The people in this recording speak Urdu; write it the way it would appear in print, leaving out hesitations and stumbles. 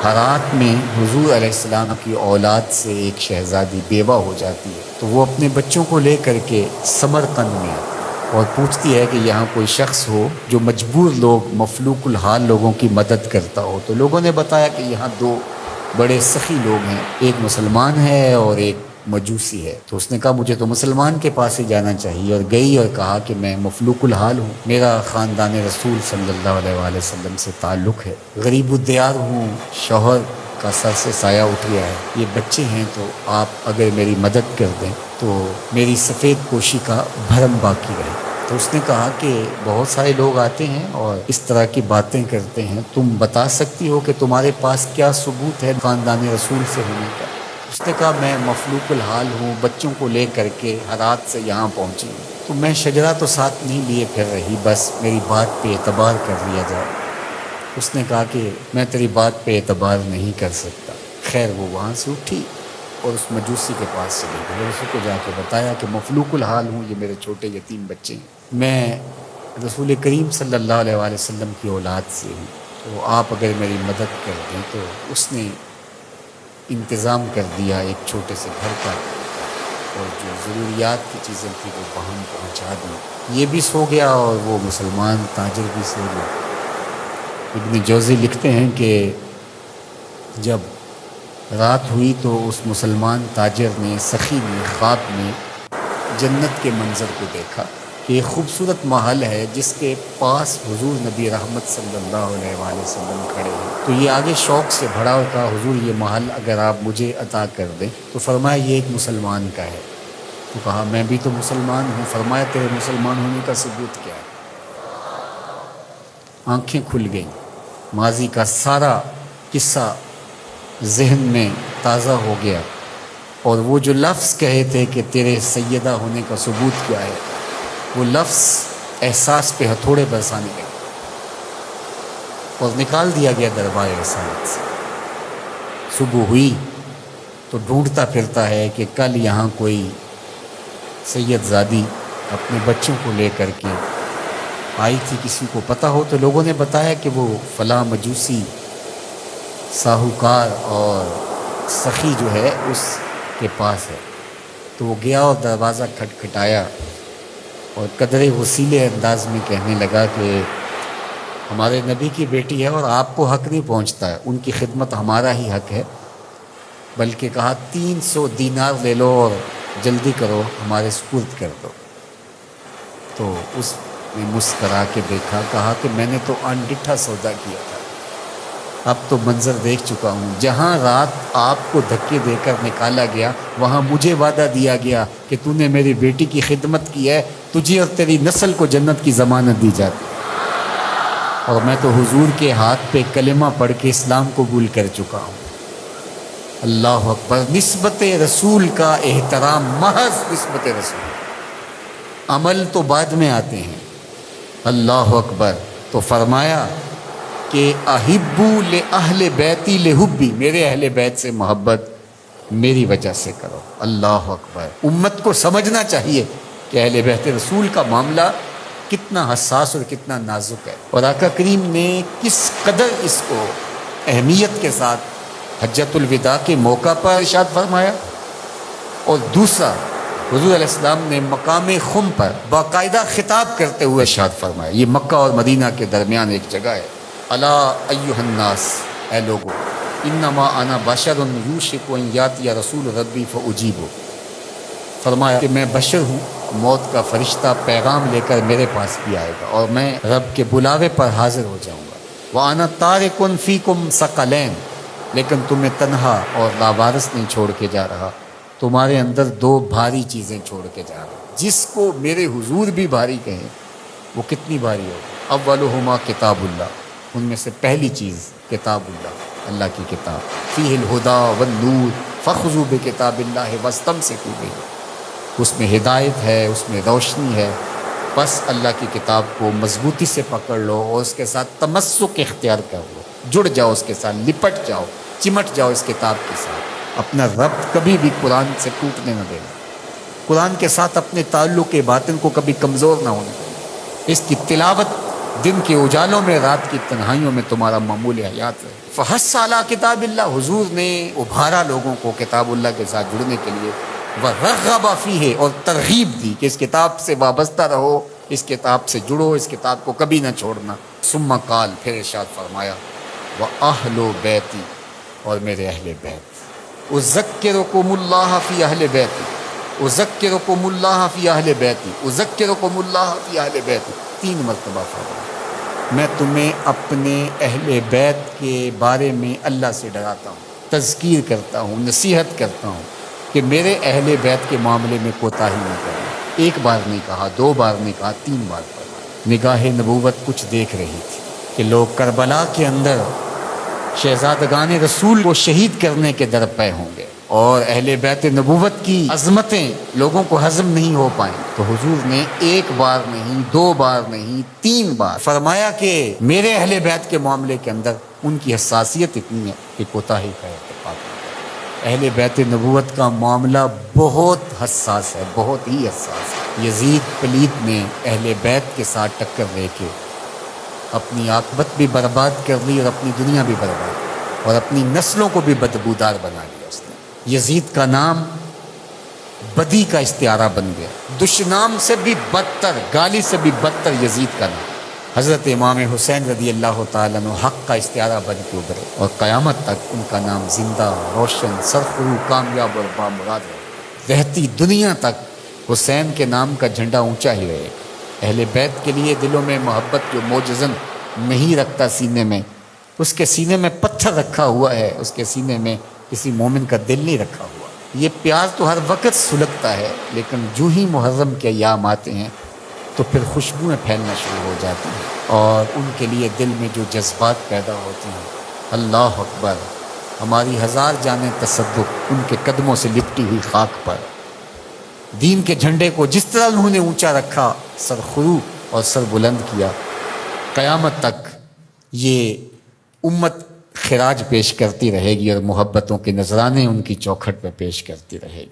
ہرات میں حضور علیہ السلام کی اولاد سے ایک شہزادی بیوہ ہو جاتی ہے، تو وہ اپنے بچوں کو لے کر کے سمرقند میں آتی ہے اور پوچھتی ہے کہ یہاں کوئی شخص ہو جو مجبور لوگ، مفلوق الحال لوگوں کی مدد کرتا ہو۔ تو لوگوں نے بتایا کہ یہاں دو بڑے سخی لوگ ہیں، ایک مسلمان ہے اور ایک مجوسی ہے۔ تو اس نے کہا مجھے تو مسلمان کے پاس ہی جانا چاہیے، اور گئی اور کہا کہ میں مفلوق الحال ہوں، میرا خاندان رسول صلی اللہ علیہ وآلہ وسلم سے تعلق ہے، غریب الدیار ہوں، شوہر کا سر سے سایہ اٹھ گیا ہے، یہ بچے ہیں، تو آپ اگر میری مدد کر دیں تو میری سفید پوشی کا بھرم باقی رہے۔ تو اس نے کہا کہ بہت سارے لوگ آتے ہیں اور اس طرح کی باتیں کرتے ہیں، تم بتا سکتی ہو کہ تمہارے پاس کیا ثبوت ہے خاندان رسول سے ہونے کا؟ اس نے کہا میں مفلوق الحال ہوں، بچوں کو لے کر کے ہرات سے یہاں پہنچی ہوں، تو میں شجرہ تو ساتھ نہیں لیے پھر رہی، بس میری بات پہ اعتبار کر لیا جائے۔ اس نے کہا کہ میں تیری بات پہ اعتبار نہیں کر سکتا۔ خیر وہ وہاں سے اٹھی اور اس مجوسی کے پاس چلی گئی اور اس کو جا کے بتایا کہ مفلوق الحال ہوں، یہ میرے چھوٹے یتیم بچے ہیں، میں رسول کریم صلی اللہ علیہ وآلہ وسلم کی اولاد سے ہوں، تو آپ اگر میری مدد کر دیں۔ تو اس نے انتظام کر دیا ایک چھوٹے سے گھر کا، اور جو ضروریات کی چیزیں تھیں وہ وہاں پہنچا دی۔ یہ بھی سو گیا اور وہ مسلمان تاجر بھی سو گیا۔ ابن جوزی لکھتے ہیں کہ جب رات ہوئی تو اس مسلمان تاجر نے، سخی نے، خواب میں جنت کے منظر کو دیکھا کہ ایک خوبصورت محل ہے جس کے پاس حضور نبی رحمت صلی اللہ علیہ وآلہ وسلم کھڑے ہیں۔ تو یہ آگے شوق سے بھرا اور کہا حضور یہ محل اگر آپ مجھے عطا کر دیں۔ تو فرمایا یہ ایک مسلمان کا ہے۔ تو کہا میں بھی تو مسلمان ہوں۔ فرمایا تیرے مسلمان ہونے کا ثبوت کیا ہے؟ آنکھیں کھل گئیں، ماضی کا سارا قصہ ذہن میں تازہ ہو گیا، اور وہ جو لفظ کہے تھے کہ تیرے سیدہ ہونے کا ثبوت کیا ہے، وہ لفظ احساس پہ ہتھوڑے برسانے لگے اور نکال دیا گیا دربار رسالت سے۔ صبح ہوئی تو ڈھونڈتا پھرتا ہے کہ کل یہاں کوئی سید زادی اپنے بچوں کو لے کر کے آئی تھی، کسی کو پتہ ہو تو لوگوں نے بتایا کہ وہ فلاں مجوسی ساہوکار اور سخی جو ہے اس کے پاس ہے۔ تو وہ گیا اور دروازہ کھٹکھٹایا اور قدرے وسیلے انداز میں کہنے لگا کہ ہمارے نبی کی بیٹی ہے اور آپ کو حق نہیں پہنچتا ہے، ان کی خدمت ہمارا ہی حق ہے، بلکہ کہا 300 دینار لے لو اور جلدی کرو ہمارے سپرد کر دو۔ تو اس نے مسکرا کے دیکھا، کہا کہ میں نے تو انڈٹھا سودا کیا تھا، اب تو منظر دیکھ چکا ہوں، جہاں رات آپ کو دھکے دے کر نکالا گیا وہاں مجھے وعدہ دیا گیا کہ تو نے میری بیٹی کی خدمت کی ہے، تجھے اور تیری نسل کو جنت کی ضمانت دی جاتی، اور میں تو حضور کے ہاتھ پہ کلمہ پڑھ کے اسلام قبول کر چکا ہوں۔ اللہ اکبر! نسبت رسول کا احترام، محض نسبت رسول، عمل تو بعد میں آتے ہیں۔ اللہ اکبر! تو فرمایا کہ احبو لأہل بیتی لحبی، میرے اہل بیت سے محبت میری وجہ سے کرو۔ اللہ اکبر! امت کو سمجھنا چاہیے کہ اہل بیت رسول کا معاملہ کتنا حساس اور کتنا نازک ہے، اور آقا کریم نے کس قدر اس کو اہمیت کے ساتھ حجۃ الوداع کے موقع پر ارشاد فرمایا۔ اور دوسرا، حضور علیہ السلام نے مقام خم پر باقاعدہ خطاب کرتے ہوئے ارشاد فرمایا، یہ مکہ اور مدینہ کے درمیان ایک جگہ ہے، الا ایھا الناس، اے لوگو، انما انا بشر یوشک ان یاتی رسول ربی فاجیبہ، فرمایا کہ میں بشر ہوں، موت کا فرشتہ پیغام لے کر میرے پاس بھی آئے گا اور میں رب کے بلاوے پر حاضر ہو جاؤں گا۔ وانا تارک فیکم ثقلین، لیکن تمہیں تنہا اور لاوارث نہیں چھوڑ کے جا رہا، تمہارے اندر دو بھاری چیزیں چھوڑ کے جا رہا، جس کو میرے حضور بھی بھاری کہیں وہ کتنی بھاری ہو۔ اولہما کتاب اللہ، ان میں سے پہلی چیز کتاب اللہ، اللہ کی کتاب، فیہ الہدی والنور فخذوا بکتاب اللہ واستمسکوا بہ، اس میں ہدایت ہے، اس میں روشنی ہے، بس اللہ کی کتاب کو مضبوطی سے پکڑ لو اور اس کے ساتھ تمسک اختیار کر لو، جڑ جاؤ اس کے ساتھ، لپٹ جاؤ، چمٹ جاؤ اس کتاب کے ساتھ، اپنا ربط کبھی بھی قرآن سے ٹوٹنے نہ دینا، قرآن کے ساتھ اپنے تعلق باطن کو کبھی کمزور نہ ہونے دینا، اس کی تلاوت دن کے اجالوں میں رات کی تنہائیوں میں تمہارا معمول حیات ہے۔ فحث علی کتاب اللہ، حضور نے ابھارا لوگوں کو کتاب اللہ کے ساتھ جڑنے کے لیے، ورغب فیہ، اور ترغیب دی کہ اس کتاب سے وابستہ رہو، اس کتاب سے جڑو، اس کتاب کو کبھی نہ چھوڑنا۔ ثم قال، پھر ارشاد فرمایا، وَأَهْلُ بیتی، اور میرے اہل بیت، اذکرکم اللہ فی اہل بیتی، اذکرکم اللہ فی اہل بیتی، اذکرکم اللہ فی اہل بیتی، 3 مرتبہ فرمایا، میں تمہیں اپنے اہل بیت کے بارے میں اللہ سے ڈراتا ہوں، تذکیر کرتا ہوں، نصیحت کرتا ہوں کہ میرے اہل بیت کے معاملے میں کوتاہی نہ کرنا۔ 1 بار نہیں کہا، 2 بار نہیں کہا، 3 بار فرمایا۔ نگاہ نبوت کچھ دیکھ رہی تھی کہ لوگ کربلا کے اندر شہزادگان رسول کو شہید کرنے کے درپے ہوں گے، اور اہل بیت نبوت کی عظمتیں لوگوں کو ہضم نہیں ہو پائیں، تو حضور نے 1 بار نہیں، 2 بار نہیں، 3 بار فرمایا کہ میرے اہل بیت کے معاملے کے اندر ان کی حساسیت اتنی ہے کہ کوتاہی کا ارتکاب نہ کریں۔ اہل بیت نبوت کا معاملہ بہت حساس ہے، بہت ہی حساس ہے۔ یزید پلیت نے اہل بیت کے ساتھ ٹکر لے کے اپنی عاقبت بھی برباد کر لی، اور اپنی دنیا بھی برباد کی، اور اپنی نسلوں کو بھی بدبودار بنا لیا اس نے۔ یزید کا نام بدی کا استعارہ بن گیا، دشنام سے بھی بدتر، گالی سے بھی بدتر یزید کا نام۔ حضرت امام حسین رضی اللہ تعالیٰ عنہ حق کا استعارہ بن کے ابھرے، اور قیامت تک ان کا نام زندہ، روشن، سرخرو، کامیاب اور بامراد ہے۔ رہتی دنیا تک حسین کے نام کا جھنڈا اونچا ہی رہے۔ اہل بیت کے لیے دلوں میں محبت جو موجزن نہیں رکھتا سینے میں، اس کے سینے میں پتھر رکھا ہوا ہے، اس کے سینے میں کسی مومن کا دل نہیں رکھا ہوا۔ یہ پیار تو ہر وقت سلگتا ہے، لیکن جو ہی محرم کے ایام آتے ہیں تو پھر خوشبوئیں پھیلنا شروع ہو جاتی ہیں، اور ان کے لیے دل میں جو جذبات پیدا ہوتے ہیں، اللہ اکبر، ہماری 1000 جانیں تصدق ان کے قدموں سے لپٹی ہوئی خاک پر۔ دین کے جھنڈے کو جس طرح انہوں نے اونچا رکھا، سر خرو اور سر بلند کیا، قیامت تک یہ امت خراج پیش کرتی رہے گی، اور محبتوں کے نذرانے ان کی چوکھٹ پہ پیش کرتی رہے گی۔